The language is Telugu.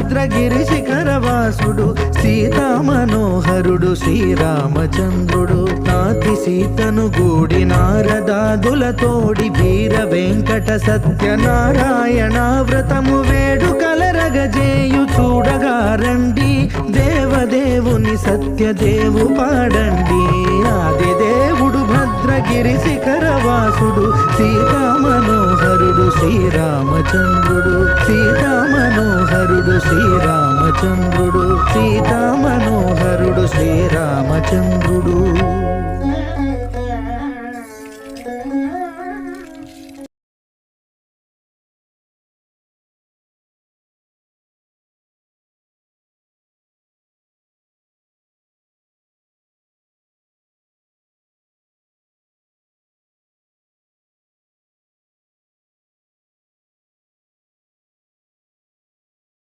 భద్రగిరి శిఖరవాసుడు సీతామనోహరుడు శ్రీరామచంద్రుడు నాతి సీతను గూడి నారదాదులతోడి వీర వెంకట సత్యనారాయణ వ్రతము వేడుకలరగజేయు చూడగా రండి దేవదేవుని సత్యదేవు పాడండి ఆదిదేవుడు భద్రగిరి శిఖరవాసుడు సీతామనోహరుడు శ్రీరామచంద్రుడు సీతామనోహరుడు శ్రీరామచంద్రుడు సీతామనోహరుడు శ్రీరామచంద్రుడు